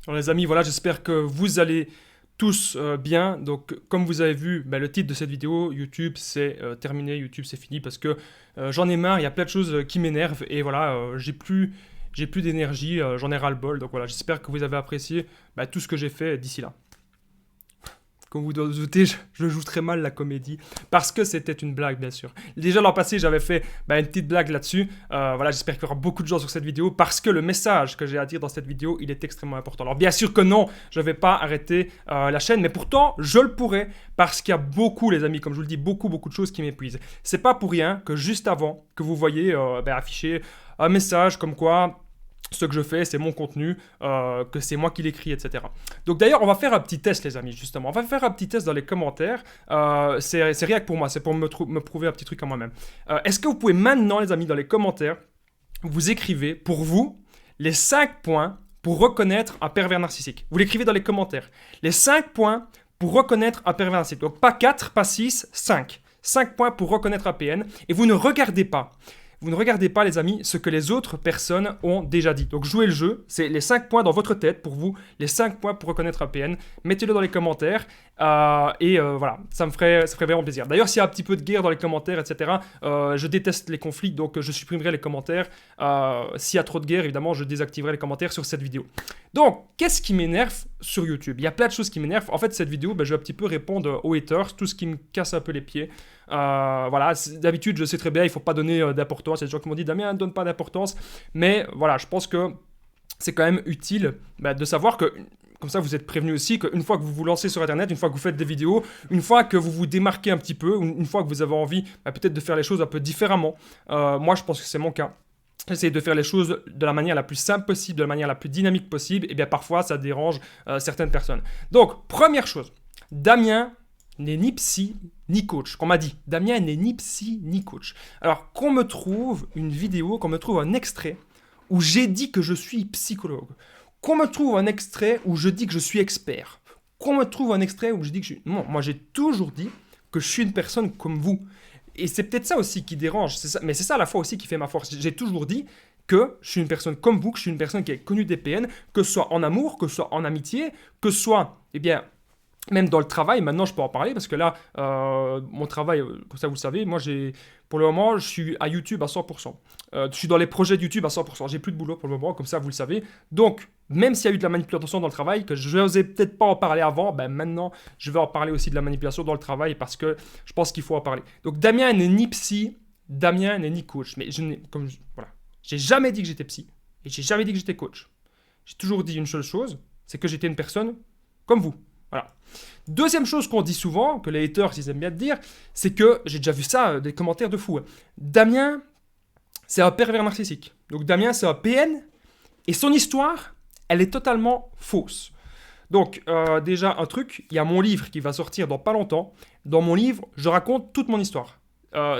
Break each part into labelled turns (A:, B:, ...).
A: Alors les amis, voilà, j'espère que vous allez tous bien. Donc comme vous avez vu, le titre de cette vidéo, YouTube c'est terminé, YouTube c'est fini parce que j'en ai marre, il y a plein de choses qui m'énervent et voilà, j'ai plus d'énergie, j'en ai ras le bol. Donc voilà, j'espère que vous avez apprécié tout ce que j'ai fait d'ici là. Comme vous vous doutez, je joue très mal la comédie parce que c'était une blague, bien sûr. Déjà l'an passé, j'avais fait une petite blague là-dessus. Voilà, j'espère qu'il y aura beaucoup de gens sur cette vidéo parce que le message que j'ai à dire dans cette vidéo, il est extrêmement important. Alors bien sûr que non, je ne vais pas arrêter la chaîne, mais pourtant, je le pourrais parce qu'il y a beaucoup, les amis, comme je vous le dis, beaucoup de choses qui m'épuisent. C'est pas pour rien que juste avant que vous voyez afficher un message comme quoi ce que je fais, c'est mon contenu, que c'est moi qui l'écris, etc. Donc d'ailleurs, on va faire un petit test, les amis, justement. On va faire un petit test dans les commentaires. C'est rien que pour moi, c'est pour me prouver un petit truc à moi-même. Est-ce que vous pouvez maintenant, les amis, dans les commentaires, vous écrivez, pour vous, les 5 points pour reconnaître un pervers narcissique. Vous l'écrivez dans les commentaires. Les 5 points pour reconnaître un pervers narcissique. Donc pas 4, pas 6, 5. 5 points pour reconnaître un PN. Et vous ne regardez pas. Vous ne regardez pas, les amis, ce que les autres personnes ont déjà dit. Donc jouez le jeu, c'est les 5 points dans votre tête pour vous, les 5 points pour reconnaître un PN. Mettez-le dans les commentaires voilà, ça me ferait vraiment plaisir. D'ailleurs, s'il y a un petit peu de guerre dans les commentaires, etc., je déteste les conflits, donc je supprimerai les commentaires. S'il y a trop de guerre, évidemment, je désactiverai les commentaires sur cette vidéo. Donc, qu'est-ce qui m'énerve sur YouTube? Il y a plein de choses qui m'énervent. En fait, cette vidéo, je vais un petit peu répondre aux haters, tout ce qui me casse un peu les pieds. Voilà, d'habitude, je sais très bien, il ne faut pas donner d'importance. Il y a des gens qui m'ont dit, Damien, ne donne pas d'importance. Mais voilà, je pense que c'est quand même utile de savoir que, comme ça vous êtes prévenu aussi, qu'une fois que vous vous lancez sur Internet, une fois que vous faites des vidéos, une fois que vous vous démarquez un petit peu, une fois que vous avez envie peut-être de faire les choses un peu différemment, moi je pense que c'est mon cas. J'essaie de faire les choses de la manière la plus simple possible, de la manière la plus dynamique possible, et bien parfois ça dérange certaines personnes. Donc, première chose, Damien n'est ni psy ni coach. Qu'on m'a dit, Damien n'est ni psy ni coach. Alors, qu'on me trouve une vidéo, qu'on me trouve un extrait où j'ai dit que je suis psychologue, qu'on me trouve un extrait où je dis que je suis expert, qu'on me trouve un extrait où je dis que je suis... Non, moi j'ai toujours dit que je suis une personne comme vous. Et c'est peut-être ça aussi qui dérange, mais c'est ça à la fois aussi qui fait ma force. J'ai toujours dit que je suis une personne comme vous, que je suis une personne qui a connu des PN, que ce soit en amour, que ce soit en amitié, que ce soit, même dans le travail. Maintenant je peux en parler parce que là, mon travail, comme ça vous le savez, moi pour le moment, je suis à YouTube à 100%. Je suis dans les projets de YouTube à 100%. J'ai plus de boulot pour le moment, comme ça vous le savez. Donc, même s'il y a eu de la manipulation dans le travail, que je n'osais peut-être pas en parler avant, maintenant, je vais en parler aussi de la manipulation dans le travail parce que je pense qu'il faut en parler. Donc, Damien n'est ni psy, Damien n'est ni coach. Mais voilà, j'ai jamais dit que j'étais psy et j'ai jamais dit que j'étais coach. J'ai toujours dit une seule chose, c'est que j'étais une personne comme vous. Voilà. Deuxième chose qu'on dit souvent, que les haters ils aiment bien dire, c'est que, j'ai déjà vu ça, des commentaires de fous. Damien, c'est un pervers narcissique. Donc Damien, c'est un PN, et son histoire, elle est totalement fausse. Donc, déjà, un truc, il y a mon livre qui va sortir dans pas longtemps. Dans mon livre, je raconte toute mon histoire.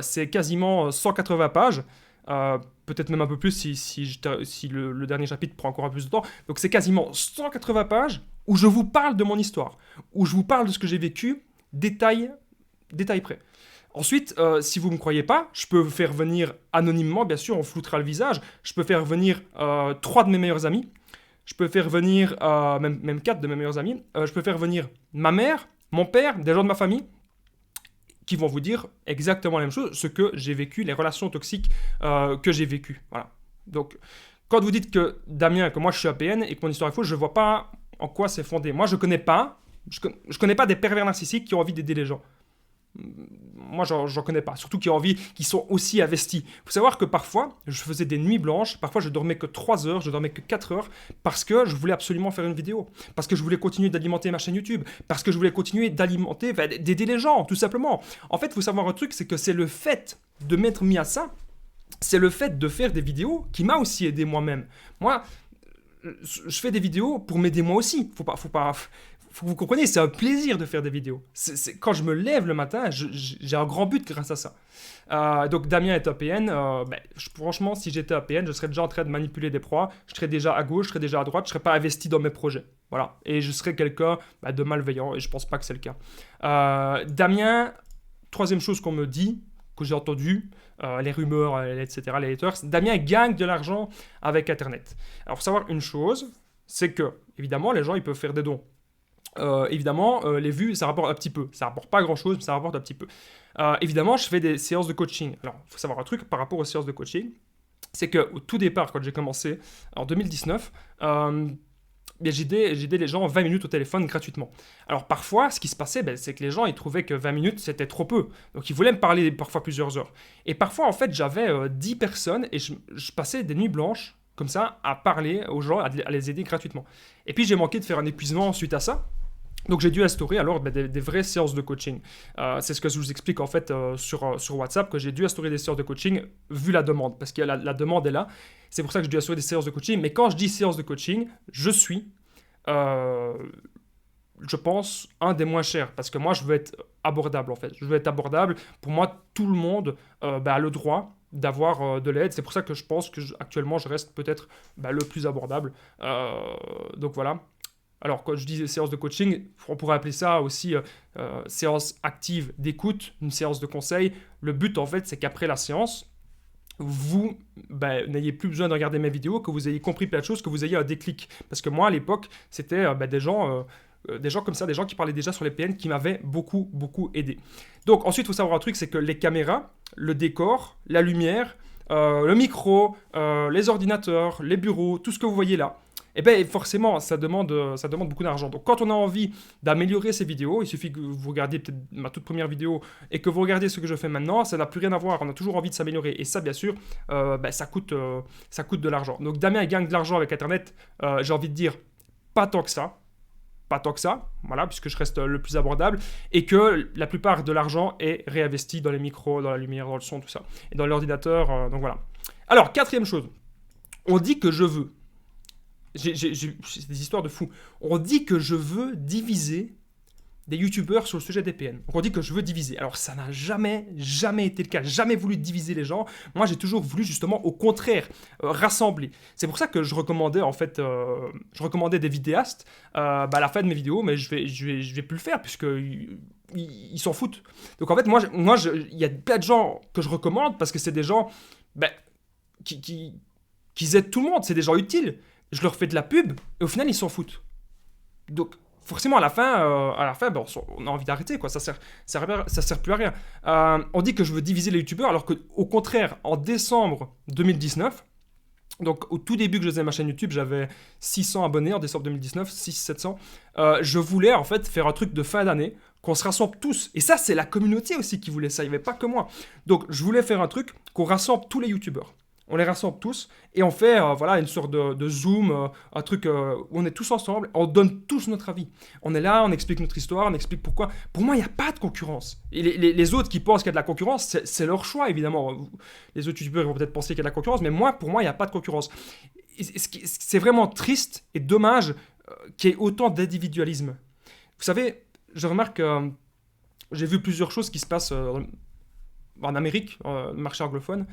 A: C'est quasiment 180 pages. Peut-être même un peu plus si le dernier chapitre prend encore un peu plus de temps. Donc c'est quasiment 180 pages où je vous parle de mon histoire, où je vous parle de ce que j'ai vécu, détail près. Ensuite, si vous ne me croyez pas, je peux faire venir anonymement, bien sûr, on floutera le visage, je peux faire venir 3 de mes meilleurs amis, je peux faire venir même 4 de mes meilleurs amis, je peux faire venir ma mère, mon père, des gens de ma famille, qui vont vous dire exactement la même chose, ce que j'ai vécu, les relations toxiques que j'ai vécues. Voilà. Donc, quand vous dites que Damien, que moi je suis APN et que mon histoire est fausse, je ne vois pas en quoi c'est fondé. Moi, je connais pas des pervers narcissiques qui ont envie d'aider les gens. Moi, j'en connais pas. Surtout qui ont envie, qui sont aussi investis. Il faut savoir que parfois, je faisais des nuits blanches. Parfois, je dormais que 3 heures, je dormais que 4 heures. Parce que je voulais absolument faire une vidéo. Parce que je voulais continuer d'alimenter ma chaîne YouTube. Parce que je voulais continuer d'aider les gens, tout simplement. En fait, il faut savoir un truc, c'est que c'est le fait de m'être mis à ça, c'est le fait de faire des vidéos qui m'a aussi aidé moi-même. Moi, je fais des vidéos pour m'aider moi aussi. Faut que vous compreniez, c'est un plaisir de faire des vidéos. Quand je me lève le matin, j'ai un grand but grâce à ça. Donc Damien est APN. Franchement, si j'étais APN, je serais déjà en train de manipuler des proies. Je serais déjà à gauche, je serais déjà à droite, je ne serais pas investi dans mes projets. Voilà. Et je serais quelqu'un de malveillant, et je ne pense pas que c'est le cas. Damien, troisième chose qu'on me dit, que j'ai entendu, les rumeurs, etc., les haters, Damien gagne de l'argent avec Internet. Alors, il faut savoir une chose, c'est que, évidemment, les gens, ils peuvent faire des dons. Évidemment, les vues, ça rapporte un petit peu. Ça rapporte pas grand-chose, mais ça rapporte un petit peu. Évidemment, je fais des séances de coaching. Alors, il faut savoir un truc par rapport aux séances de coaching, c'est qu'au tout départ, quand j'ai commencé, en 2019, j'aidais les gens 20 minutes au téléphone gratuitement. Alors parfois, ce qui se passait, c'est que les gens, ils trouvaient que 20 minutes, c'était trop peu. Donc ils voulaient me parler parfois plusieurs heures. Et parfois, en fait, j'avais 10 personnes et je passais des nuits blanches, comme ça, à parler aux gens, à les aider gratuitement. Et puis j'ai manqué de faire un épuisement suite à ça. Donc j'ai dû instaurer alors des vraies séances de coaching. C'est ce que je vous explique en fait sur WhatsApp, que j'ai dû instaurer des séances de coaching vu la demande, parce que la demande est là. C'est pour ça que j'ai dû instaurer des séances de coaching. Mais quand je dis séances de coaching, je suis, euh, je pense, un des moins chers, parce que moi je veux être abordable en fait. Je veux être abordable. Pour moi, tout le monde a le droit d'avoir de l'aide. C'est pour ça que je pense que actuellement je reste peut-être le plus abordable. Donc voilà. Alors, quand je dis séance de coaching, on pourrait appeler ça aussi séance active d'écoute, une séance de conseil. Le but, en fait, c'est qu'après la séance, vous n'ayez plus besoin de regarder mes vidéos, que vous ayez compris plein de choses, que vous ayez un déclic. Parce que moi, à l'époque, c'était des gens comme ça, des gens qui parlaient déjà sur les PN, qui m'avaient beaucoup, beaucoup aidé. Donc, ensuite, il faut savoir un truc, c'est que les caméras, le décor, la lumière, le micro, les ordinateurs, les bureaux, tout ce que vous voyez là, et bien forcément, ça demande beaucoup d'argent. Donc quand on a envie d'améliorer ces vidéos, il suffit que vous regardiez peut-être ma toute première vidéo et que vous regardez ce que je fais maintenant, ça n'a plus rien à voir, on a toujours envie de s'améliorer. Et ça, bien sûr, ça coûte de l'argent. Donc Damien, il gagne de l'argent avec Internet, j'ai envie de dire, pas tant que ça. Pas tant que ça, voilà, puisque je reste le plus abordable, et que la plupart de l'argent est réinvesti dans les micros, dans la lumière, dans le son, tout ça, et dans l'ordinateur, donc voilà. Alors, quatrième chose, on dit que je veux. C'est des histoires de fous. On dit que je veux diviser des youtubeurs sur le sujet des PN. Donc on dit que je veux diviser. Alors ça n'a jamais, jamais été le cas. J'ai jamais voulu diviser les gens. Moi j'ai toujours voulu justement au contraire rassembler. C'est pour ça que je recommandais en fait, des vidéastes à la fin de mes vidéos, mais je vais plus le faire puisque ils s'en foutent. Donc en fait moi il y a plein de gens que je recommande parce que c'est des gens qui aident tout le monde. C'est des gens utiles. Je leur fais de la pub et au final ils s'en foutent. Donc forcément à la fin on a envie d'arrêter quoi. Ça sert plus à rien. On dit que je veux diviser les youtubeurs alors que au contraire en décembre 2019, donc au tout début que je faisais ma chaîne YouTube, j'avais 600 abonnés en décembre 2019, 600-700. Je voulais en fait faire un truc de fin d'année, qu'on se rassemble tous. Et ça c'est la communauté aussi qui voulait ça, il n'y avait pas que moi. Donc je voulais faire un truc qu'on rassemble tous les youtubeurs. On les rassemble tous et on fait une sorte de Zoom, un truc où on est tous ensemble, on donne tous notre avis. On est là, on explique notre histoire, on explique pourquoi. Pour moi, il n'y a pas de concurrence. Et les autres qui pensent qu'il y a de la concurrence, c'est leur choix, évidemment. Les autres youtubeurs vont peut-être penser qu'il y a de la concurrence, mais pour moi, il n'y a pas de concurrence. C'est vraiment triste et dommage qu'il y ait autant d'individualisme. Vous savez, je remarque j'ai vu plusieurs choses qui se passent en Amérique, le marché anglophone,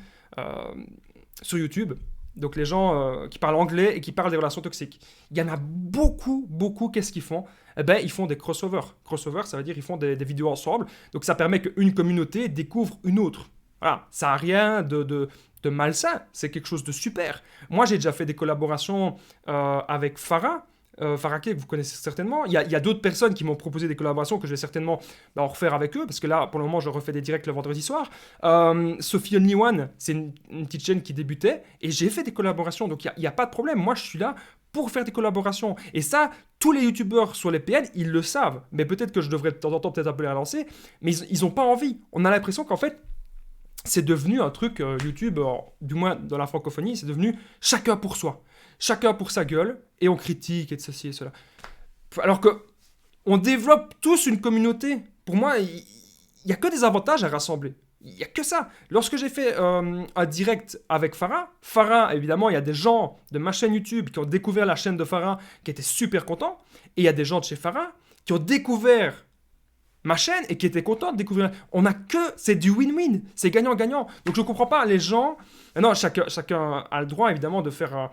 A: sur YouTube. Donc les gens qui parlent anglais et qui parlent des relations toxiques. Il y en a beaucoup, beaucoup. Qu'est-ce qu'ils font ? Ils font des crossovers. Crossover, ça veut dire qu'ils font des vidéos ensemble. Donc ça permet qu'une communauté découvre une autre. Voilà, ça n'a rien de malsain. C'est quelque chose de super. Moi, j'ai déjà fait des collaborations avec Farah. Farake, que vous connaissez certainement. Il y a d'autres personnes qui m'ont proposé des collaborations que je vais certainement en refaire avec eux, parce que là, pour le moment, je refais des directs le vendredi soir. Sophie Only One, c'est une petite chaîne qui débutait, et j'ai fait des collaborations, donc il n'y a pas de problème. Moi, je suis là pour faire des collaborations. Et ça, tous les youtubeurs sur les PN, ils le savent. Mais peut-être que je devrais de temps en temps peut-être un peu les relancer, mais ils n'ont pas envie. On a l'impression qu'en fait, c'est devenu un truc, YouTube, du moins dans la francophonie, c'est devenu chacun pour soi. Chacun pour sa gueule, et on critique et de ceci et cela. Alors que on développe tous une communauté. Pour moi, il n'y a que des avantages à rassembler. Il n'y a que ça. Lorsque j'ai fait un direct avec Farah, évidemment, il y a des gens de ma chaîne YouTube qui ont découvert la chaîne de Farah, qui étaient super contents, et il y a des gens de chez Farah qui ont découvert ma chaîne et qui étaient contents de découvrir. C'est du win-win, c'est gagnant-gagnant. Donc je ne comprends pas les gens. Non, chacun a le droit évidemment de faire.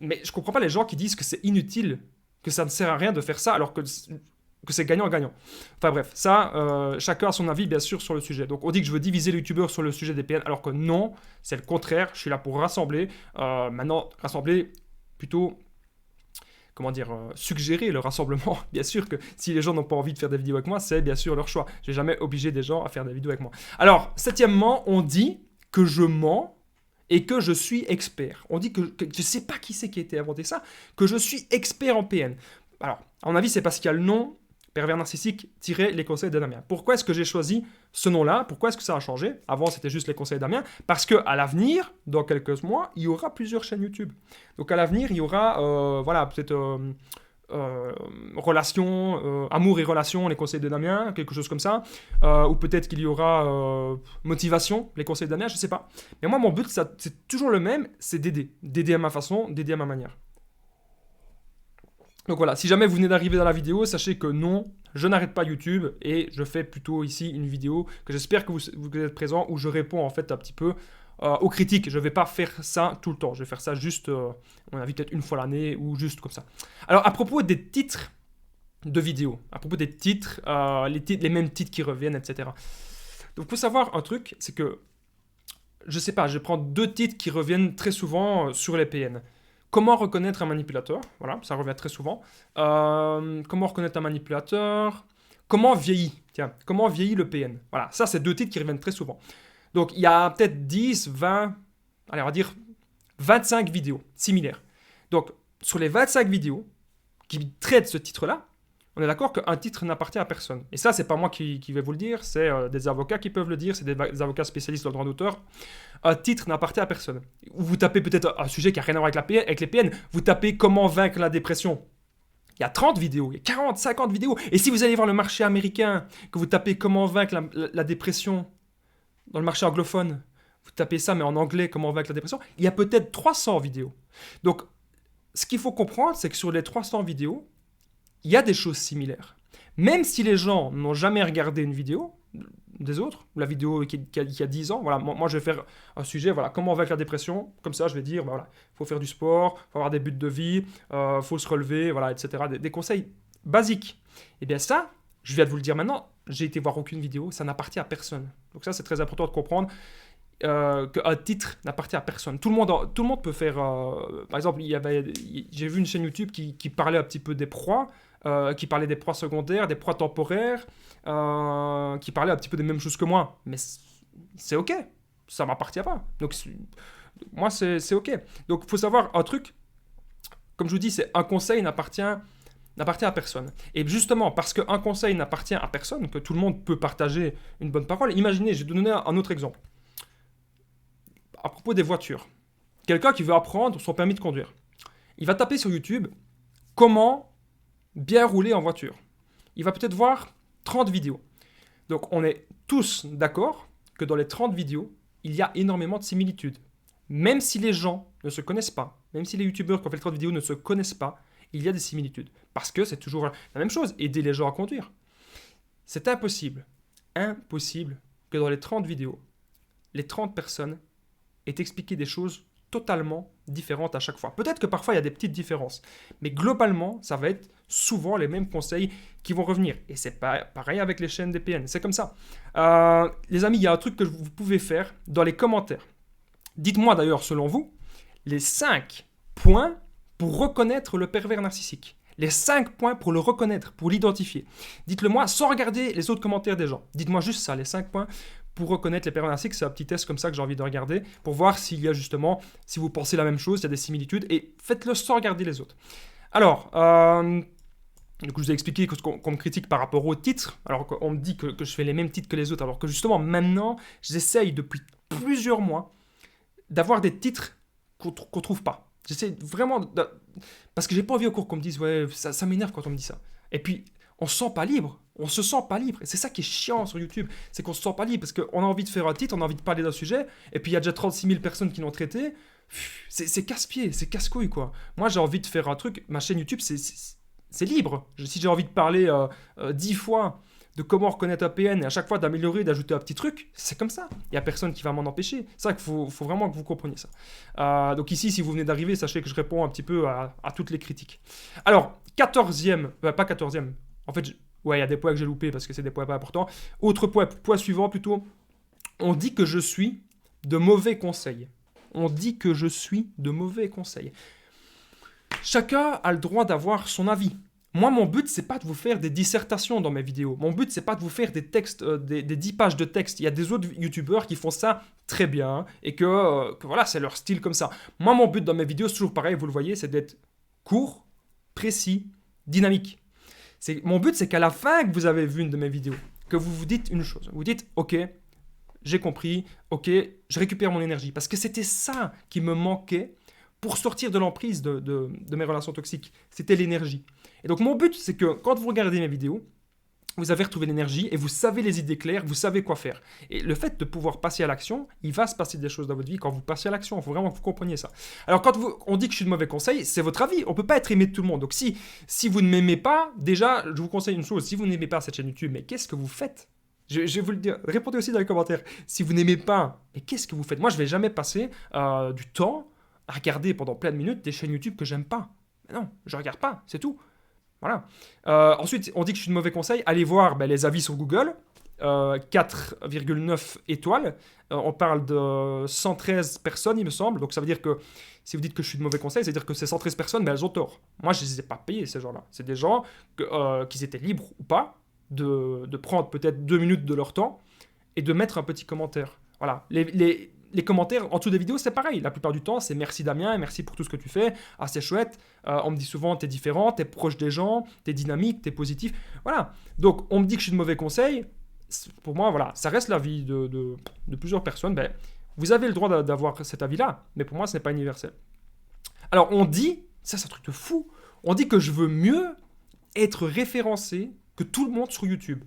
A: Mais je comprends pas les gens qui disent que c'est inutile, que ça ne sert à rien de faire ça alors que c'est gagnant-gagnant. Enfin bref, ça, chacun a son avis bien sûr sur le sujet. Donc on dit que je veux diviser les youtubeurs sur le sujet des PN, alors que non, c'est le contraire. Je suis là pour rassembler. Maintenant, rassembler plutôt suggérer le rassemblement. Bien sûr que si les gens n'ont pas envie de faire des vidéos avec moi, c'est bien sûr leur choix. Je vais jamais obliger des gens à faire des vidéos avec moi. Alors, septièmement, on dit que je mens et que je suis expert. On dit que je ne sais pas qui c'est qui a été inventé ça, que je suis expert en PN. Alors, à mon avis, c'est parce qu'il y a le nom pervers narcissique les conseils de Damien. Pourquoi est-ce que j'ai choisi ce nom-là? Pourquoi est-ce que ça a changé? Avant, c'était juste les conseils de Damien. Parce qu'à l'avenir, dans quelques mois, il y aura plusieurs chaînes YouTube. Donc à l'avenir, il y aura, peut-être amour et relations, les conseils de Damien, quelque chose comme ça. Ou peut-être qu'il y aura motivation, les conseils de Damien, je ne sais pas. Mais moi, mon but, c'est toujours le même, c'est d'aider. D'aider à ma façon, d'aider à ma manière. Donc voilà, si jamais vous venez d'arriver dans la vidéo, sachez que non, je n'arrête pas YouTube et je fais plutôt ici une vidéo que j'espère que vous êtes présents où je réponds en fait un petit peu aux critiques. Je ne vais pas faire ça tout le temps, je vais faire ça juste, à mon avis, peut-être une fois l'année ou juste comme ça. Alors à propos des titres de vidéos, à propos des titres, les mêmes titres qui reviennent, etc. Donc il faut savoir un truc, c'est que, je sais pas, je prends 2 titres qui reviennent très souvent sur les PN. Comment reconnaître un manipulateur? Voilà, ça revient très souvent. Comment reconnaître un manipulateur? Comment vieillit? Tiens, comment vieillit le PN? Voilà, ça, c'est 2 titres qui reviennent très souvent. Donc, il y a peut-être 10, 20, allez, on va dire 25 vidéos similaires. Donc, sur les 25 vidéos qui traitent ce titre-là, on est d'accord qu'un titre n'appartient à personne. Et ça, c'est pas moi qui vais vous le dire, c'est des avocats qui peuvent le dire, c'est des avocats spécialistes dans le droit d'auteur. Un titre n'appartient à personne. Vous tapez peut-être un sujet qui n'a rien à voir avec les PN, vous tapez comment vaincre la dépression. Il y a 30 vidéos, il y a 40, 50 vidéos. Et si vous allez voir le marché américain, que vous tapez comment vaincre la dépression dans le marché anglophone, vous tapez ça mais en anglais, comment vaincre la dépression, il y a peut-être 300 vidéos. Donc, ce qu'il faut comprendre, c'est que sur les 300 vidéos, il y a des choses similaires. Même si les gens n'ont jamais regardé une vidéo des autres, la vidéo qui a 10 ans, voilà, moi je vais faire un sujet, voilà, comment vaincre la dépression, comme ça je vais dire, voilà, faut faire du sport, faut avoir des buts de vie, faut se relever, voilà, etc. Des conseils basiques. Et bien ça, je viens de vous le dire maintenant, j'ai été voir aucune vidéo, ça n'appartient à personne. Donc ça c'est très important de comprendre. Qu'un titre n'appartient à personne. Tout le monde peut faire... par exemple, j'ai vu une chaîne YouTube qui parlait un petit peu des proies, qui parlait des proies secondaires, des proies temporaires, qui parlait un petit peu des mêmes choses que moi. Mais c'est OK, ça ne m'appartient pas. Donc, moi, c'est OK. Donc, il faut savoir un truc, comme je vous dis, c'est un conseil n'appartient à personne. Et justement, parce qu'un conseil n'appartient à personne, que tout le monde peut partager une bonne parole, imaginez, je vais donner un autre exemple. À propos des voitures. Quelqu'un qui veut apprendre son permis de conduire. Il va taper sur YouTube « Comment bien rouler en voiture ?» Il va peut-être voir 30 vidéos. Donc on est tous d'accord que dans les 30 vidéos, il y a énormément de similitudes. Même si les gens ne se connaissent pas, même si les youtubeurs qui ont fait les 30 vidéos ne se connaissent pas, il y a des similitudes. Parce que c'est toujours la même chose, aider les gens à conduire. C'est impossible que dans les 30 vidéos, les 30 personnes et t'expliquer des choses totalement différentes à chaque fois. Peut-être que parfois il y a des petites différences, mais globalement, ça va être souvent les mêmes conseils qui vont revenir. Et c'est pareil avec les chaînes DPN, c'est comme ça. Les amis, il y a un truc que vous pouvez faire dans les commentaires. Dites-moi d'ailleurs, selon vous, les 5 points pour reconnaître le pervers narcissique. Les 5 points pour le reconnaître, pour l'identifier. Dites-le moi sans regarder les autres commentaires des gens. Dites-moi juste ça, les 5 points pour reconnaître les pervers narcissiques. C'est un petit test comme ça que j'ai envie de regarder pour voir s'il y a justement, si vous pensez la même chose, il y a des similitudes, et faites-le sans regarder les autres. Alors, du coup, je vous ai expliqué qu'on me critique par rapport aux titres, alors qu'on me dit que je fais les mêmes titres que les autres, alors que justement maintenant, j'essaye depuis plusieurs mois d'avoir des titres qu'on trouve pas. J'essaie vraiment, parce que j'ai pas envie au cours qu'on me dise, ouais, ça m'énerve quand on me dit ça. Et puis, on se sent pas libre. On se sent pas libre. Et c'est ça qui est chiant sur YouTube. C'est qu'on se sent pas libre parce qu'on a envie de faire un titre, on a envie de parler d'un sujet, et puis il y a déjà 36 000 personnes qui l'ont traité. C'est casse-pied, c'est casse-couille, quoi. Moi, j'ai envie de faire un truc. Ma chaîne YouTube, c'est libre. Si j'ai envie de parler 10 fois de comment reconnaître un PN et à chaque fois d'améliorer, d'ajouter un petit truc, c'est comme ça. Il n'y a personne qui va m'en empêcher. C'est ça qu'il faut vraiment que vous compreniez ça. Donc ici, si vous venez d'arriver, sachez que je réponds un petit peu à toutes les critiques. Alors, 14e, pas 14e, en fait, ouais, il y a des points que j'ai loupés parce que c'est des points pas importants. Autre point suivant plutôt, on dit que je suis de mauvais conseils. On dit que je suis de mauvais conseils. chacun a le droit d'avoir son avis. Moi, mon but, c'est pas de vous faire des dissertations dans mes vidéos. Mon but, c'est pas de vous faire des textes, des 10 pages de texte. Il y a des autres youtubeurs qui font ça très bien et que voilà, c'est leur style comme ça. Moi, mon but dans mes vidéos, c'est toujours pareil, vous le voyez, c'est d'être court, précis, dynamique. Mon but, c'est qu'à la fin que vous avez vu une de mes vidéos, que vous vous dites une chose. Vous dites, ok, j'ai compris, ok, je récupère mon énergie. Parce que c'était ça qui me manquait pour sortir de l'emprise de mes relations toxiques. C'était l'énergie. Et donc mon but, c'est que quand vous regardez mes vidéos, vous avez retrouvé l'énergie et vous savez les idées claires, vous savez quoi faire. Et le fait de pouvoir passer à l'action, il va se passer des choses dans votre vie quand vous passez à l'action. Il faut vraiment que vous compreniez ça. Alors quand on dit que je suis de mauvais conseils, c'est votre avis. On ne peut pas être aimé de tout le monde. Donc si vous ne m'aimez pas, déjà, je vous conseille une chose. Si vous n'aimez pas cette chaîne YouTube, mais qu'est-ce que vous faites ? Je vais vous le dire. Répondez aussi dans les commentaires. Si vous n'aimez pas, mais qu'est-ce que vous faites ? Moi, je ne vais jamais passer du temps à regarder pendant plein de minutes des chaînes YouTube que j'aime pas. Mais non, je ne regarde pas, c'est tout. Voilà. Ensuite, on dit que je suis de mauvais conseil. Allez voir les avis sur Google. 4,9 étoiles. On parle de 113 personnes, il me semble. Donc ça veut dire que si vous dites que je suis de mauvais conseil, ça veut dire que ces 113 personnes, elles ont tort. Moi, je ne les ai pas payés, ces gens-là. C'est des gens qui étaient libres ou pas de prendre peut-être 2 minutes de leur temps et de mettre un petit commentaire. Voilà. Les commentaires en dessous des vidéos, c'est pareil. La plupart du temps, c'est merci Damien, merci pour tout ce que tu fais. Ah, c'est chouette. On me dit souvent, t'es différent, t'es proche des gens, t'es dynamique, t'es positif. Voilà. Donc, on me dit que je suis de mauvais conseil. Pour moi, voilà, ça reste l'avis de plusieurs personnes. Ben, vous avez le droit d'avoir cet avis-là, mais pour moi, ce n'est pas universel. Alors, on dit, ça c'est un truc de fou, on dit que je veux mieux être référencé que tout le monde sur YouTube.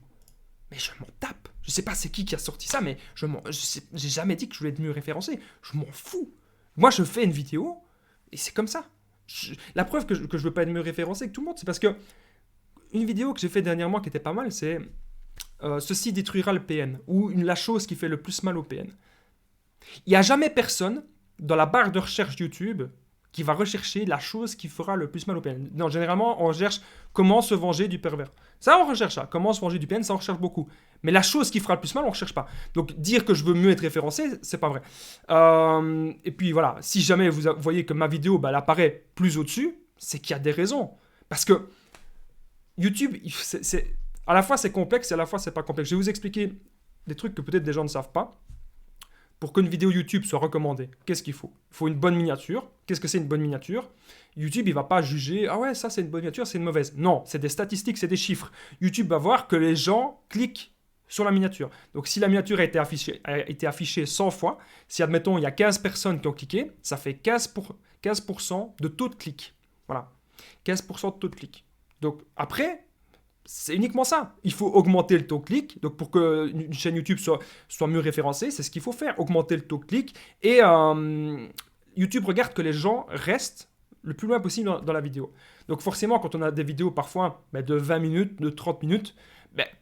A: Mais je m'en tape. Je sais pas c'est qui a sorti ça, mais j'ai jamais dit que je voulais être mieux référencé. Je m'en fous. Moi, je fais une vidéo et c'est comme ça. La preuve que je veux pas être mieux référencé que tout le monde, c'est parce que une vidéo que j'ai fait dernièrement qui était pas mal, c'est ceci détruira le PN, ou la chose qui fait le plus mal au PN. Il n'y a jamais personne dans la barre de recherche YouTube qui va rechercher la chose qui fera le plus mal au PN. Non, généralement, on recherche comment se venger du pervers. Ça, on recherche ça. Comment se venger du PN, ça, on recherche beaucoup. Mais la chose qui fera le plus mal, on ne recherche pas. Donc, dire que je veux mieux être référencé, c'est pas vrai. Et puis, voilà. Si jamais vous voyez que ma vidéo, elle apparaît plus au-dessus, c'est qu'il y a des raisons. Parce que YouTube, à la fois, c'est complexe et à la fois, c'est pas complexe. Je vais vous expliquer des trucs que peut-être des gens ne savent pas. Pour qu'une vidéo YouTube soit recommandée, qu'est-ce qu'il faut ? Il faut une bonne miniature. Qu'est-ce que c'est une bonne miniature ? YouTube, il va pas juger « Ah ouais, ça c'est une bonne miniature, c'est une mauvaise. » Non, c'est des statistiques, c'est des chiffres. YouTube va voir que les gens cliquent sur la miniature. Donc si la miniature a été affichée 100 fois, si admettons il y a 15 personnes qui ont cliqué, ça fait 15% de taux de clic. Voilà, 15% de taux de clic. Donc après, c'est uniquement ça. Il faut augmenter le taux de clic. Donc, pour qu'une chaîne YouTube soit mieux référencée, c'est ce qu'il faut faire. Augmenter le taux de clic. Et YouTube regarde que les gens restent le plus loin possible dans la vidéo. Donc, forcément, quand on a des vidéos parfois de 20 minutes, de 30 minutes,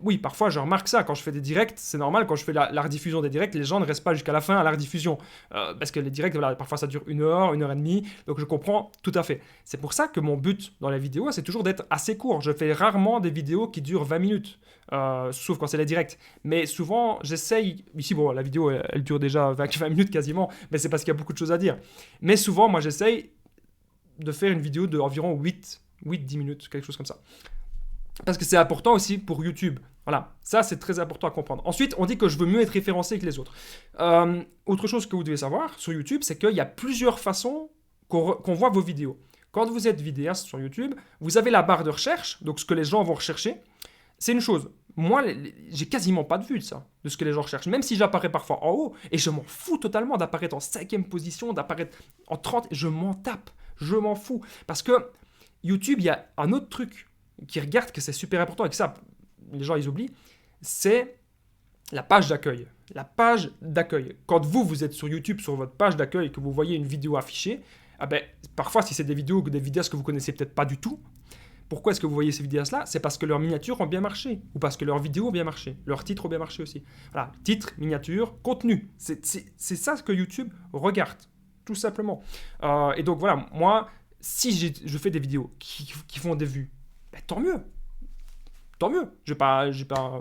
A: oui, parfois, je remarque ça. Quand je fais des directs, c'est normal. Quand je fais la rediffusion des directs, les gens ne restent pas jusqu'à la fin à la rediffusion. Parce que les directs, voilà, parfois, ça dure 1 heure et demie. Donc, je comprends tout à fait. C'est pour ça que mon but dans les vidéos, c'est toujours d'être assez court. Je fais rarement des vidéos qui durent 20 minutes. Sauf quand c'est les directs. Mais souvent, j'essaye... Ici, bon, la vidéo, elle dure déjà 20 minutes quasiment. Mais c'est parce qu'il y a beaucoup de choses à dire. Mais souvent, moi, j'essaye de faire une vidéo d'environ 8-10 minutes, quelque chose comme ça. Parce que c'est important aussi pour YouTube. Voilà, ça c'est très important à comprendre. Ensuite, on dit que je veux mieux être référencé que les autres. Autre chose que vous devez savoir sur YouTube, c'est qu'il y a plusieurs façons qu'on voit vos vidéos. Quand vous êtes vidéaste sur YouTube, vous avez la barre de recherche, donc ce que les gens vont rechercher. C'est une chose. Moi, j'ai quasiment pas de vue de ça, de ce que les gens recherchent. Même si j'apparais parfois en haut, et je m'en fous totalement d'apparaître en 5e position, d'apparaître en 30, je m'en tape. Je m'en fous. Parce que YouTube, il y a un autre truc qui regarde que c'est super important et que ça, les gens ils oublient, c'est la page d'accueil. La page d'accueil. Quand vous êtes sur YouTube, sur votre page d'accueil, que vous voyez une vidéo affichée, parfois si c'est des vidéos que vous connaissez peut-être pas du tout, pourquoi est-ce que vous voyez ces vidéos-là ? C'est parce que leurs miniatures ont bien marché, ou parce que leurs vidéos ont bien marché, leurs titres ont bien marché aussi. Voilà, titre, miniature, contenu. C'est ça ce que YouTube regarde, tout simplement. Et donc voilà, moi, si je fais des vidéos qui font des vues, tant mieux. tant mieux. Voilà, je vais pas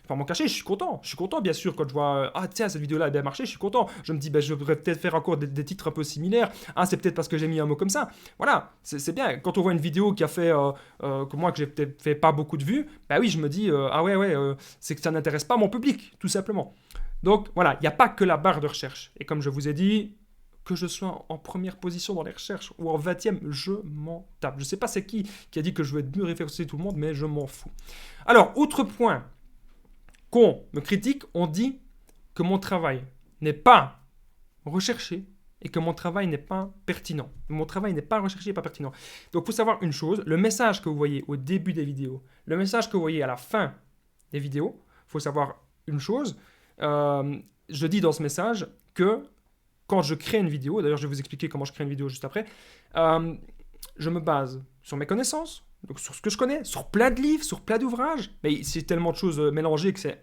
A: m'en cacher, je suis content. Je suis content, bien sûr, quand je vois, ah tiens, cette vidéo-là a bien marché, je suis content. Je me dis, ben, je devrais peut-être faire encore des titres un peu similaires. Ah, c'est peut-être parce que j'ai mis un mot comme ça. Voilà, c'est bien. Quand on voit une vidéo qui a fait, que moi, que j'ai peut-être fait pas beaucoup de vues, bah oui, je me dis, ah ouais, c'est que ça n'intéresse pas mon public, tout simplement. Donc voilà, il n'y a pas que la barre de recherche. Et comme je vous ai dit, que je sois en première position dans les recherches ou en 20e, je m'en tape. Je ne sais pas c'est qui a dit que je vais être mieux référencé tout le monde, mais je m'en fous. Alors, autre point qu'on me critique, on dit que mon travail n'est pas recherché et que mon travail n'est pas pertinent. Mon travail n'est pas recherché et pas pertinent. Donc, il faut savoir une chose, le message que vous voyez au début des vidéos, le message que vous voyez à la fin des vidéos, il faut savoir une chose, je dis dans ce message que quand je crée une vidéo, d'ailleurs je vais vous expliquer comment je crée une vidéo juste après, je me base sur mes connaissances, donc sur ce que je connais, sur plein de livres, sur plein d'ouvrages, mais c'est tellement de choses mélangées que c'est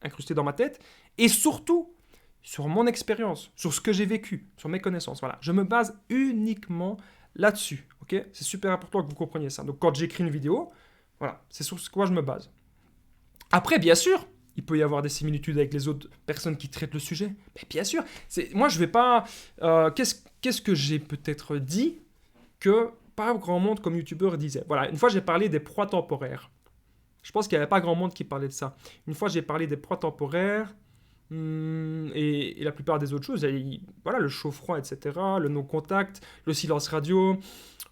A: incrusté dans ma tête, et surtout sur mon expérience, sur ce que j'ai vécu, sur mes connaissances. Voilà, je me base uniquement là-dessus. Ok, c'est super important que vous compreniez ça. Donc quand j'écris une vidéo, voilà, c'est sur quoi je me base. Après, bien sûr, il peut y avoir des similitudes avec les autres personnes qui traitent le sujet. Mais bien sûr, moi je vais pas... qu'est-ce que j'ai peut-être dit que pas grand monde comme youtubeur disait. Voilà, une fois j'ai parlé des proies temporaires. Je pense qu'il n'y avait pas grand monde qui parlait de ça. Une fois j'ai parlé des proies temporaires et la plupart des autres choses. Voilà, le chaud-froid, etc., le non-contact, le silence radio,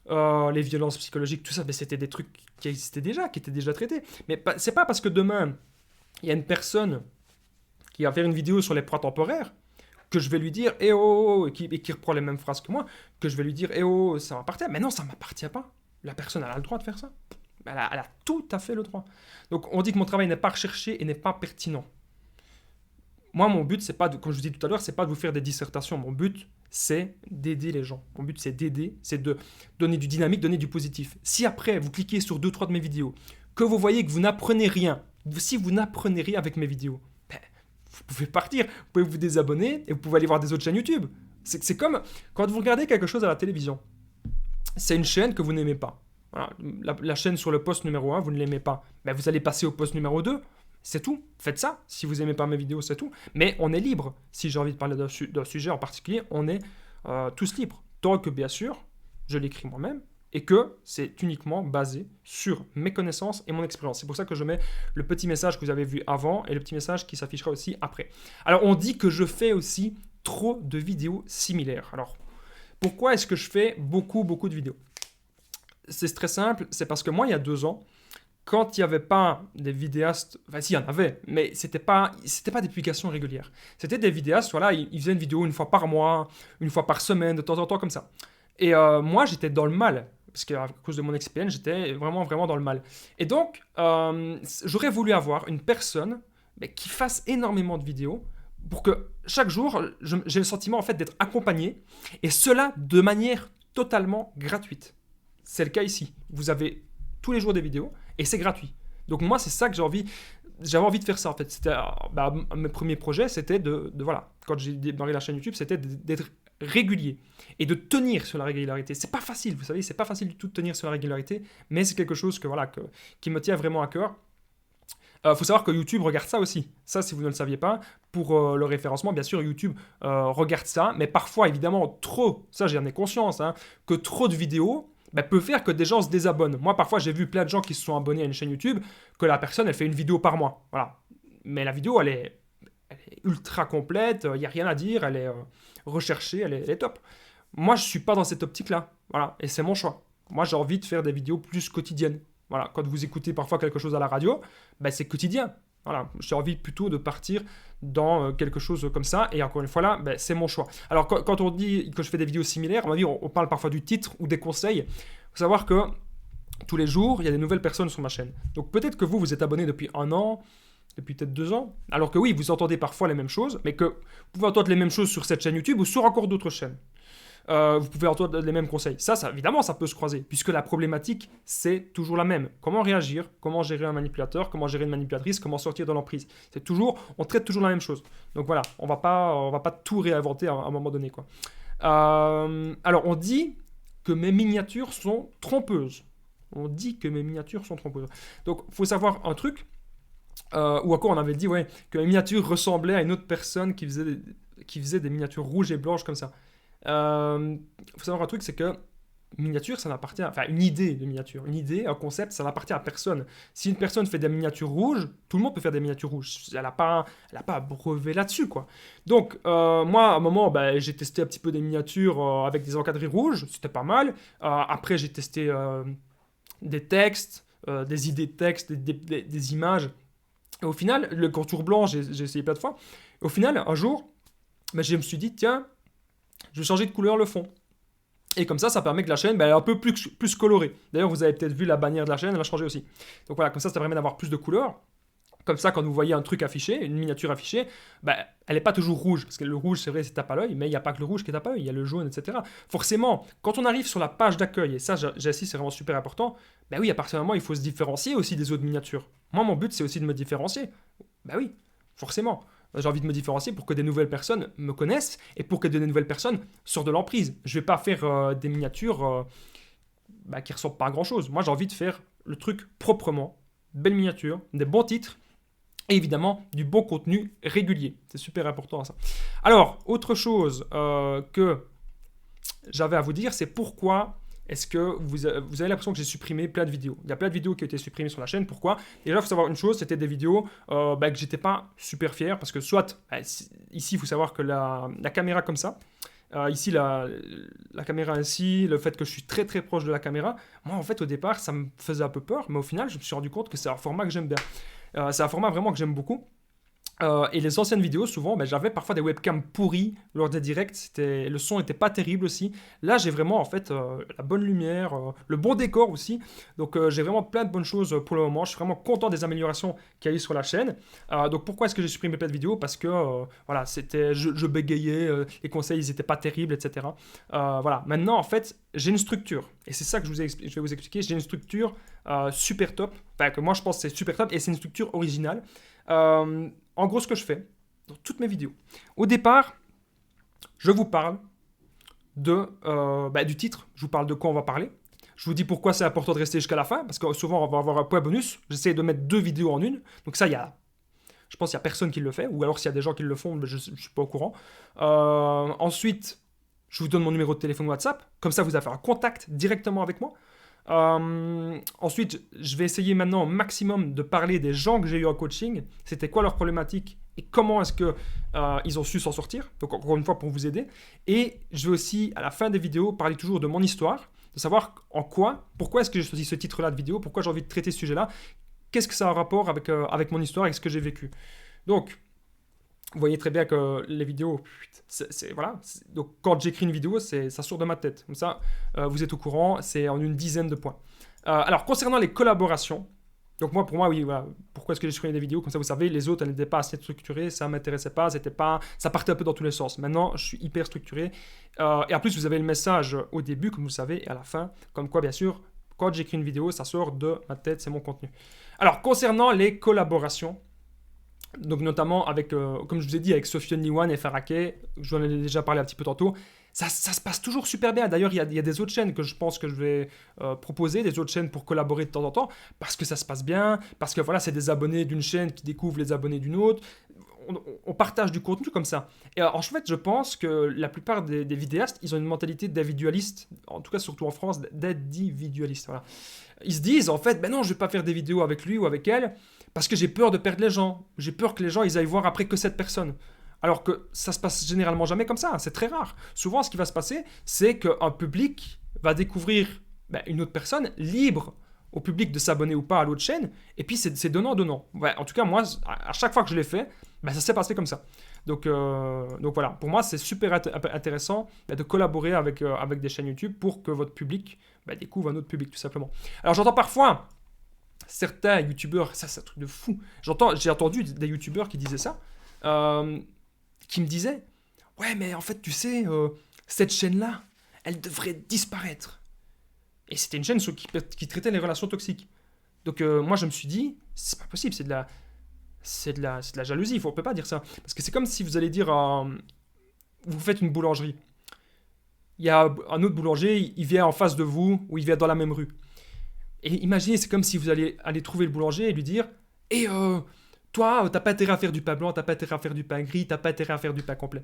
A: les violences psychologiques, tout ça, mais c'était des trucs qui existaient déjà, qui étaient déjà traités. Mais c'est pas parce que demain il y a une personne qui va faire une vidéo sur les proies temporaires, que je vais lui dire eh oh, et qui reprend les mêmes phrases que moi, que je vais lui dire eh oh, ça m'appartient. Mais non, ça m'appartient pas. La personne elle a le droit de faire ça. Elle a tout à fait le droit. Donc on dit que mon travail n'est pas recherché et n'est pas pertinent. Moi, mon but, c'est pas, comme je vous dis tout à l'heure, c'est pas de vous faire des dissertations. Mon but, c'est d'aider les gens. Mon but, c'est d'aider, c'est de donner du dynamique, donner du positif. Si après, vous cliquez sur 2-3 de mes vidéos, que vous voyez que vous n'apprenez rien, si vous n'apprenez rien avec mes vidéos, ben, vous pouvez partir, vous pouvez vous désabonner et vous pouvez aller voir des autres chaînes YouTube. C'est comme quand vous regardez quelque chose à la télévision. C'est une chaîne que vous n'aimez pas. Voilà, la chaîne sur le poste numéro 1, vous ne l'aimez pas. Ben, vous allez passer au poste numéro 2. C'est tout. Faites ça. Si vous n'aimez pas mes vidéos, c'est tout. Mais on est libre. Si j'ai envie de parler d'un sujet en particulier, on est tous libres. Tant que, bien sûr, je l'écris moi-même et que c'est uniquement basé sur mes connaissances et mon expérience. C'est pour ça que je mets le petit message que vous avez vu avant et le petit message qui s'affichera aussi après. Alors, on dit que je fais aussi trop de vidéos similaires. Alors, pourquoi est-ce que je fais beaucoup de vidéos? C'est très simple. C'est parce que moi, il y a 2 ans, quand il n'y avait pas des vidéastes, enfin si, il y en avait, mais c'était pas des publications régulières. C'était des vidéastes, voilà, ils faisaient une vidéo une fois par mois, une fois par semaine, de temps en temps comme ça. Et moi, j'étais dans le mal, parce qu'à cause de mon expérience, j'étais vraiment dans le mal. Et donc, j'aurais voulu avoir une personne qui fasse énormément de vidéos, pour que chaque jour, j'ai le sentiment en fait d'être accompagné, et cela de manière totalement gratuite. C'est le cas ici. Vous avez tous les jours des vidéos, et c'est gratuit. Donc moi, c'est ça que j'avais envie de faire ça en fait. C'était, mes premiers projets, c'était voilà, quand j'ai démarré la chaîne YouTube, c'était d'être régulier et de tenir sur la régularité. C'est pas facile, vous savez, c'est pas facile du tout de tenir sur la régularité, mais c'est quelque chose qui me tient vraiment à cœur. Faut savoir que YouTube regarde ça aussi. Ça, si vous ne le saviez pas, pour le référencement, bien sûr, YouTube regarde ça, mais parfois, évidemment, trop, ça j'en ai conscience, que trop de vidéos peut faire que des gens se désabonnent. Moi, parfois, j'ai vu plein de gens qui se sont abonnés à une chaîne YouTube, que la personne, elle fait une vidéo par mois. Voilà. Mais la vidéo, elle est ultra complète, il n'y a rien à dire, elle est recherchée, elle est top. Moi, je ne suis pas dans cette optique-là. Voilà. Et c'est mon choix. Moi, j'ai envie de faire des vidéos plus quotidiennes. Voilà. Quand vous écoutez parfois quelque chose à la radio, c'est quotidien. Voilà, j'ai envie plutôt de partir dans quelque chose comme ça. Et encore une fois là, c'est mon choix. Alors quand on dit que je fais des vidéos similaires, on parle parfois du titre ou des conseils. Il faut savoir que tous les jours, il y a des nouvelles personnes sur ma chaîne. Donc peut-être que vous êtes abonné depuis 1 an, depuis peut-être 2 ans. Alors que oui, vous entendez parfois les mêmes choses, mais que vous pouvez entendre les mêmes choses sur cette chaîne YouTube ou sur encore d'autres chaînes. Vous pouvez entendre les mêmes conseils. Ça, évidemment, ça peut se croiser, puisque la problématique, c'est toujours la même. Comment réagir, comment gérer un manipulateur, comment gérer une manipulatrice, comment sortir de l'emprise. On traite toujours la même chose. Donc voilà, on va pas tout réinventer à un moment donné, quoi. Alors, on dit que mes miniatures sont trompeuses. On dit que mes miniatures sont trompeuses. Donc, il faut savoir un truc, ou encore on avait dit que mes miniatures ressemblaient à une autre personne qui faisait des miniatures rouges et blanches comme ça. Il faut savoir un truc, c'est que miniature, ça n'appartient à... Enfin, une idée de miniature, une idée, un concept, ça n'appartient à personne. Si une personne fait des miniatures rouges, tout le monde peut faire des miniatures rouges. Elle n'a pas à brevet là-dessus, quoi. Donc, moi, à un moment, j'ai testé un petit peu des miniatures avec des encadrés rouges, c'était pas mal. Après, j'ai testé des textes, des idées de texte, des images. Et au final, le contour blanc, j'ai essayé plein de fois. Et au final, un jour, je me suis dit, tiens, je vais changer de couleur le fond. Et comme ça permet que la chaîne elle est un peu plus colorée. D'ailleurs, vous avez peut-être vu la bannière de la chaîne, elle a changé aussi. Donc voilà, comme ça permet d'avoir plus de couleurs. Comme ça, quand vous voyez un truc affiché, une miniature affichée, elle n'est pas toujours rouge. Parce que le rouge, c'est vrai, c'est tape à l'œil, mais il n'y a pas que le rouge qui tape à l'œil, il y a le jaune, etc. Forcément, quand on arrive sur la page d'accueil, et ça, j'insiste, c'est vraiment super important, oui, à partir d'un moment, il faut se différencier aussi des autres miniatures. Moi, mon but, c'est aussi de me différencier. Oui, forcément. J'ai envie de me différencier pour que des nouvelles personnes me connaissent et pour que des nouvelles personnes sortent de l'emprise. Je ne vais pas faire des miniatures qui ne ressemblent pas à grand-chose. Moi, j'ai envie de faire le truc proprement, belle miniature, des bons titres et évidemment du bon contenu régulier. C'est super important ça. Alors, autre chose que j'avais à vous dire, c'est pourquoi est-ce que vous avez l'impression que j'ai supprimé plein de vidéos. Il y a plein de vidéos qui ont été supprimées sur la chaîne. Pourquoi? Déjà, il faut savoir une chose, c'était des vidéos que j'étais pas super fier parce que soit, ici, il faut savoir que la caméra comme ça, ici, la caméra ainsi, le fait que je suis très très proche de la caméra, moi en fait au départ, ça me faisait un peu peur, mais au final, je me suis rendu compte que c'est un format que j'aime bien. C'est un format vraiment que j'aime beaucoup. Et les anciennes vidéos, souvent, j'avais parfois des webcams pourries lors des directs. Le son n'était pas terrible aussi. Là, j'ai vraiment en fait la bonne lumière, le bon décor aussi. Donc, j'ai vraiment plein de bonnes choses pour le moment. Je suis vraiment content des améliorations qu'il y a eu sur la chaîne. Donc, pourquoi est-ce que j'ai supprimé plein de vidéos? Parce que voilà, je bégayais, les conseils ils n'étaient pas terribles, etc. Voilà. Maintenant, en fait, j'ai une structure. Et c'est ça que je vais vous expliquer. J'ai une structure super top. Enfin, que moi, je pense que c'est super top. Et c'est une structure originale. En gros, ce que je fais dans toutes mes vidéos, au départ, je vous parle du titre, je vous parle de quoi on va parler. Je vous dis pourquoi c'est important de rester jusqu'à la fin, parce que souvent on va avoir un point bonus. J'essaie de mettre 2 vidéos en une. Donc ça, je pense qu'il n'y a personne qui le fait, ou alors s'il y a des gens qui le font, je ne suis pas au courant. Ensuite, je vous donne mon numéro de téléphone WhatsApp, comme ça vous allez faire un contact directement avec moi. Ensuite, je vais essayer maintenant au maximum de parler des gens que j'ai eu en coaching. C'était quoi leur problématique et comment est-ce que ils ont su s'en sortir. Donc encore une fois pour vous aider. Et je vais aussi à la fin des vidéos parler toujours de mon histoire, de savoir pourquoi est-ce que j'ai choisi ce titre-là de vidéo, pourquoi j'ai envie de traiter ce sujet-là, qu'est-ce que ça a un rapport avec mon histoire, avec ce que j'ai vécu. Donc vous voyez très bien que les vidéos, voilà. Donc quand j'écris une vidéo, ça sort de ma tête. Comme ça, vous êtes au courant, c'est en une dizaine de points. Alors concernant les collaborations, donc pour moi, oui, voilà. Pourquoi est-ce que j'ai supprimé des vidéos? Comme ça, vous savez, les autres, elles n'étaient pas assez structurées, ça ne m'intéressait pas, ça partait un peu dans tous les sens. Maintenant, je suis hyper structuré. Et en plus, vous avez le message au début, comme vous savez, et à la fin, comme quoi, bien sûr, quand j'écris une vidéo, ça sort de ma tête, c'est mon contenu. Alors, concernant les collaborations, donc notamment avec, comme je vous ai dit, avec Sofiane Liwan et Farake, j'en ai déjà parlé un petit peu tantôt, ça se passe toujours super bien. D'ailleurs, il y a des autres chaînes que je pense que je vais proposer, des autres chaînes pour collaborer de temps en temps, parce que ça se passe bien, parce que voilà, c'est des abonnés d'une chaîne qui découvrent les abonnés d'une autre. On partage du contenu comme ça. Et en fait, je pense que la plupart des vidéastes, ils ont une mentalité d'individualiste, en tout cas surtout en France, d'individualiste. Voilà. Ils se disent, en fait, non, je vais pas faire des vidéos avec lui ou avec elle, parce que j'ai peur de perdre les gens. J'ai peur que les gens, ils aillent voir après que cette personne. Alors que ça se passe généralement jamais comme ça, c'est très rare. Souvent, ce qui va se passer, c'est qu'un public va découvrir une autre personne libre au public de s'abonner ou pas à l'autre chaîne, et puis c'est donnant-donnant. Ouais, en tout cas, moi, à chaque fois que je l'ai fait, ça s'est passé comme ça. Donc voilà, pour moi, c'est super intéressant de collaborer avec des chaînes YouTube pour que votre public découvre un autre public, tout simplement. Alors, j'entends parfois certains youtubeurs, ça c'est un truc de fou, j'ai entendu des youtubeurs qui disaient ça, qui me disaient, ouais mais en fait tu sais, cette chaîne-là, elle devrait disparaître. Et c'était une chaîne qui traitait les relations toxiques. Donc moi je me suis dit, c'est pas possible, c'est de la jalousie, on peut pas dire ça. Parce que c'est comme si vous allez dire, vous faites une boulangerie. Il y a un autre boulanger, il vient en face de vous, ou il vient dans la même rue. Et imaginez, c'est comme si vous allez aller trouver le boulanger et lui dire « Et toi, t'as pas intérêt à faire du pain blanc, t'as pas intérêt à faire du pain gris, t'as pas intérêt à faire du pain complet. »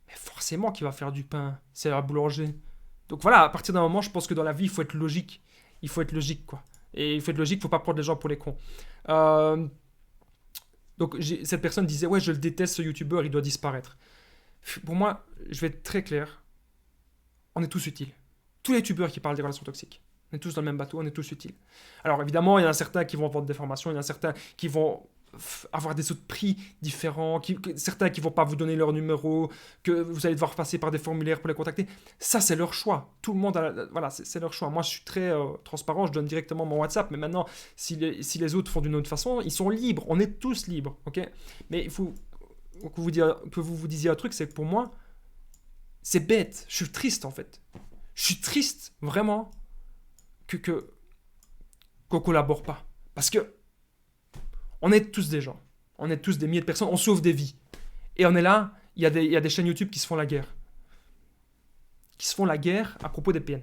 A: Mais forcément qu'il va faire du pain, c'est un boulanger. Donc voilà, à partir d'un moment, je pense que dans la vie, il faut être logique. Il faut être logique, quoi. Et il faut être logique, il faut pas prendre les gens pour les cons. Euh, donc cette personne disait « Ouais, je le déteste, ce youtubeur, il doit disparaître. » Pour moi, je vais être très clair. On est tous utiles. Tous les youtubeurs qui parlent des relations toxiques. On est tous dans le même bateau, on est tous utiles. Alors évidemment, il y en a certains qui vont vendre des formations, il y en a certains qui vont avoir des autres prix différents, certains qui vont pas vous donner leur numéro, que vous allez devoir passer par des formulaires pour les contacter. Ça, c'est leur choix. Tout le monde voilà, c'est leur choix. Moi, je suis très transparent, je donne directement mon WhatsApp, mais maintenant, si les autres font d'une autre façon, ils sont libres. On est tous libres, ok. Mais il faut que vous vous disiez un truc, c'est que pour moi, c'est bête. Je suis triste, en fait. Je suis triste, vraiment, qu'on collabore pas. Parce que on est tous des gens. On est tous des milliers de personnes. On sauve des vies. Et on est là, il y a des chaînes YouTube qui se font la guerre. Qui se font la guerre à propos des PN.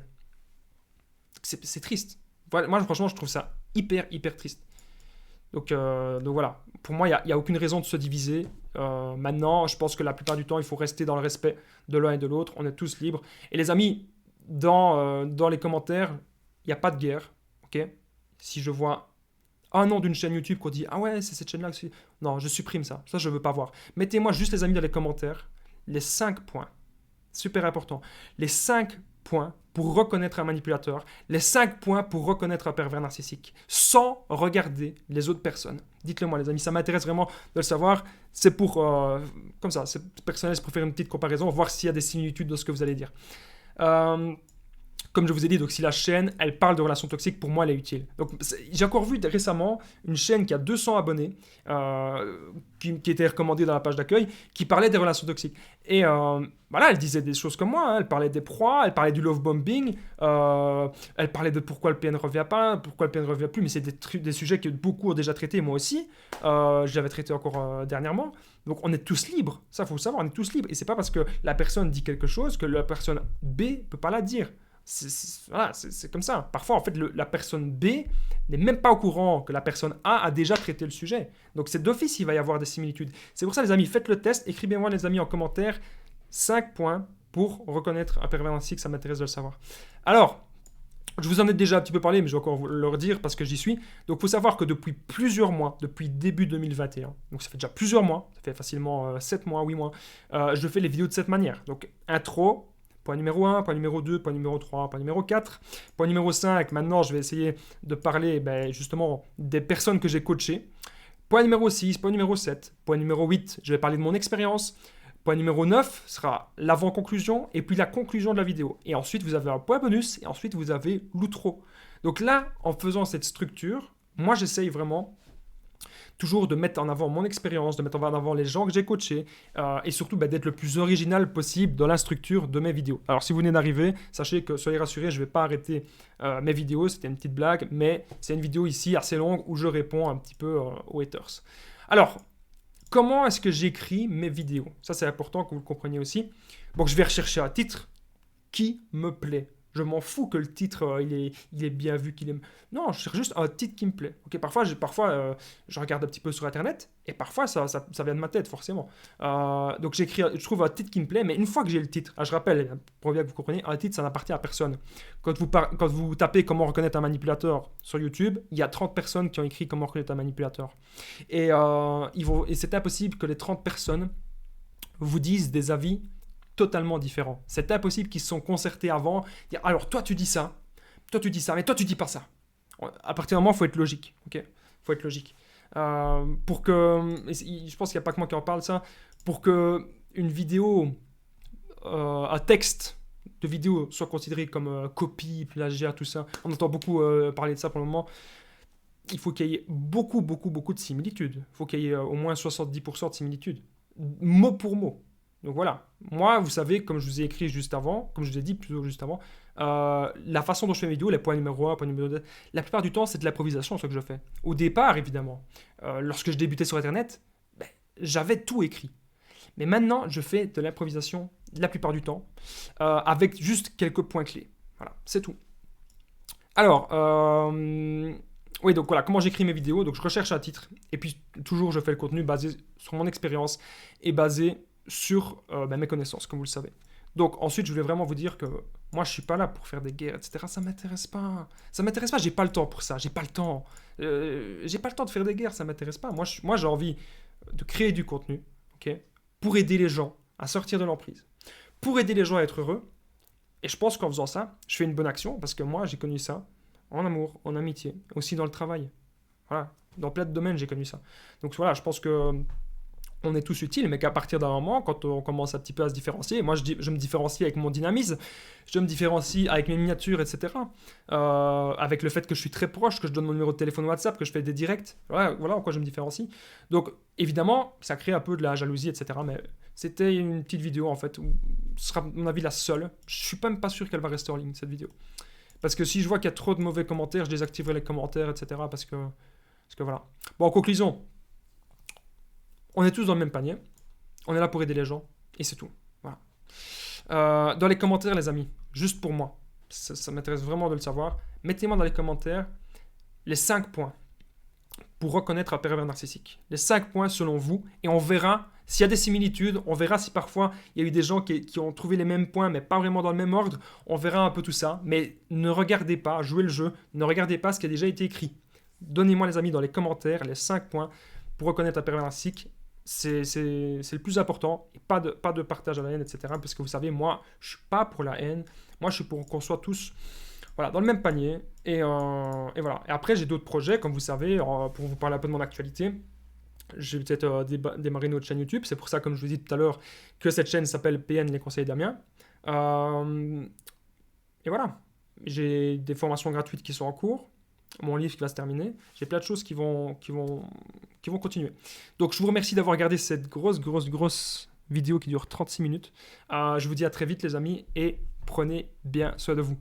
A: C'est triste. Moi, franchement, je trouve ça hyper, hyper triste. Donc voilà. Pour moi, il n'y a aucune raison de se diviser. Maintenant, je pense que la plupart du temps, il faut rester dans le respect de l'un et de l'autre. On est tous libres. Et les amis, dans les commentaires, il n'y a pas de guerre. Ok ? Si je vois un nom d'une chaîne YouTube qu'on dit « Ah ouais, c'est cette chaîne-là. » Non, je supprime ça. Ça, je ne veux pas voir. Mettez-moi juste, les amis, dans les commentaires, les 5 points. Super important. Les 5 points pour reconnaître un manipulateur. Les 5 points pour reconnaître un pervers narcissique. Sans regarder les autres personnes. Dites-le moi, les amis. Ça m'intéresse vraiment de le savoir. C'est pour... comme ça, c'est personnel, c'est pour faire une petite comparaison, voir s'il y a des similitudes dans ce que vous allez dire. Comme je vous ai dit, donc si la chaîne, elle parle de relations toxiques, pour moi, elle est utile. Donc j'ai encore vu récemment une chaîne qui a 200 abonnés, qui était recommandée dans la page d'accueil, qui parlait des relations toxiques. Et voilà, elle disait des choses comme moi, hein. Elle parlait des proies, elle parlait du love bombing, elle parlait de pourquoi le PN ne revient pas, pourquoi le PN ne revient plus, mais c'est des sujets que beaucoup ont déjà traités, moi aussi. J'avais traité encore dernièrement. Donc on est tous libres, ça faut le savoir, on est tous libres. Et c'est pas parce que la personne dit quelque chose que la personne B ne peut pas la dire. Voilà, c'est comme ça. Parfois, en fait, la personne B n'est même pas au courant que la personne A déjà traité le sujet. Donc, c'est d'office, il va y avoir des similitudes. C'est pour ça, les amis, faites le test. Écrivez-moi, les amis, en commentaire 5 points pour reconnaître un pervers narcissique. Ça m'intéresse de le savoir. Alors, je vous en ai déjà un petit peu parlé, mais je vais encore vous le redire parce que j'y suis. Donc, il faut savoir que depuis plusieurs mois, depuis début 2021, donc ça fait déjà plusieurs mois, ça fait facilement 7 mois, 8 mois, je fais les vidéos de cette manière. Donc, intro. Point numéro 1, point numéro 2, point numéro 3, point numéro 4. Point numéro 5, maintenant je vais essayer de parler justement des personnes que j'ai coachées. Point numéro 6, point numéro 7, point numéro 8, je vais parler de mon expérience. Point numéro 9 sera l'avant-conclusion et puis la conclusion de la vidéo. Et ensuite vous avez un point bonus et ensuite vous avez l'outro. Donc là, en faisant cette structure, moi j'essaye vraiment toujours de mettre en avant mon expérience, de mettre en avant les gens que j'ai coachés et surtout d'être le plus original possible dans la structure de mes vidéos. Alors si vous venez d'arriver, sachez que, soyez rassurés, je ne vais pas arrêter mes vidéos, c'était une petite blague, mais c'est une vidéo ici assez longue où je réponds un petit peu aux haters. Alors, comment est-ce que j'écris mes vidéos? Ça c'est important que vous le compreniez aussi. Donc je vais rechercher un titre qui me plaît. Je m'en fous que le titre, il est bien vu, qu'il est... Non, je cherche juste un titre qui me plaît. Okay, parfois, je regarde un petit peu sur Internet, et parfois, ça vient de ma tête, forcément. Donc, je trouve un titre qui me plaît, mais une fois que j'ai le titre, je rappelle, pour bien que vous compreniez, un titre, ça n'appartient à personne. Quand vous tapez « Comment reconnaître un manipulateur » sur YouTube, il y a 30 personnes qui ont écrit « Comment reconnaître un manipulateur ». Et c'est impossible que les 30 personnes vous disent des avis totalement différents. C'est impossible qu'ils se sont concertés avant. Dire, alors toi tu dis ça, mais toi tu dis pas ça. À partir d'un moment, il faut être logique. Ok, faut être logique. Pour que, je pense qu'il n'y a pas que moi qui en parle ça, pour que une vidéo, un texte de vidéo soit considéré comme copie, plagiat, tout ça. On entend beaucoup parler de ça pour le moment. Il faut qu'il y ait beaucoup de similitudes. Il faut qu'il y ait au moins 70% de similitudes, mot pour mot. Donc voilà, moi, vous savez, comme je vous ai écrit juste avant, comme je vous ai dit plutôt juste avant, la façon dont je fais mes vidéos, les points numéro 1, point numéro 2, la plupart du temps, c'est de l'improvisation, ce que je fais. Au départ, évidemment, lorsque je débutais sur Internet, j'avais tout écrit. Mais maintenant, je fais de l'improvisation la plupart du temps, avec juste quelques points clés. Voilà, c'est tout. Alors, oui, donc voilà, comment j'écris mes vidéos. Donc je recherche un titre et puis toujours je fais le contenu basé sur mon expérience et basé sur mes connaissances, comme vous le savez. Donc ensuite, je voulais vraiment vous dire que moi, je suis pas là pour faire des guerres, etc. Ça m'intéresse pas. Ça m'intéresse pas. J'ai pas le temps pour ça. J'ai pas le temps. J'ai pas le temps de faire des guerres. Ça m'intéresse pas. Moi, j'ai envie de créer du contenu, ok, pour aider les gens à sortir de l'emprise, pour aider les gens à être heureux. Et je pense qu'en faisant ça, je fais une bonne action parce que moi, j'ai connu ça en amour, en amitié, aussi dans le travail. Voilà. Dans plein de domaines, j'ai connu ça. Donc voilà, je pense que on est tous utiles, mais qu'à partir d'un moment, quand on commence un petit peu à se différencier, moi je me différencie avec mon dynamisme, je me différencie avec mes miniatures, etc. Avec le fait que je suis très proche, que je donne mon numéro de téléphone WhatsApp, que je fais des directs, voilà en quoi je me différencie. Donc évidemment, ça crée un peu de la jalousie, etc. Mais c'était une petite vidéo en fait, où ce sera à mon avis la seule. Je suis même pas sûr qu'elle va rester en ligne cette vidéo. Parce que si je vois qu'il y a trop de mauvais commentaires, je désactiverai les commentaires, etc. Parce que voilà. Bon, en conclusion, on est tous dans le même panier. On est là pour aider les gens. Et c'est tout. Voilà. Dans les commentaires, les amis, juste pour moi, ça m'intéresse vraiment de le savoir. Mettez-moi dans les commentaires les 5 points pour reconnaître un pervers narcissique. Les 5 points selon vous. Et on verra s'il y a des similitudes. On verra si parfois il y a eu des gens qui ont trouvé les mêmes points, mais pas vraiment dans le même ordre. On verra un peu tout ça. Mais ne regardez pas, jouez le jeu. Ne regardez pas ce qui a déjà été écrit. Donnez-moi, les amis, dans les commentaires les 5 points pour reconnaître un pervers narcissique. C'est le plus important, et pas de partage à la haine, etc. Parce que vous savez, moi, je suis pas pour la haine. Moi, je suis pour qu'on soit tous, voilà, dans le même panier. Et voilà. Et après, j'ai d'autres projets, comme vous savez, pour vous parler un peu de mon actualité. J'ai peut-être démarré une autre chaîne YouTube. C'est pour ça, comme je vous ai dit tout à l'heure, que cette chaîne s'appelle PN Les Conseils d'Amiens. Et voilà. J'ai des formations gratuites qui sont en cours. Mon livre qui va se terminer. J'ai plein de choses qui vont continuer. Donc, je vous remercie d'avoir regardé cette grosse vidéo qui dure 36 minutes. Je vous dis à très vite, les amis, et prenez bien soin de vous.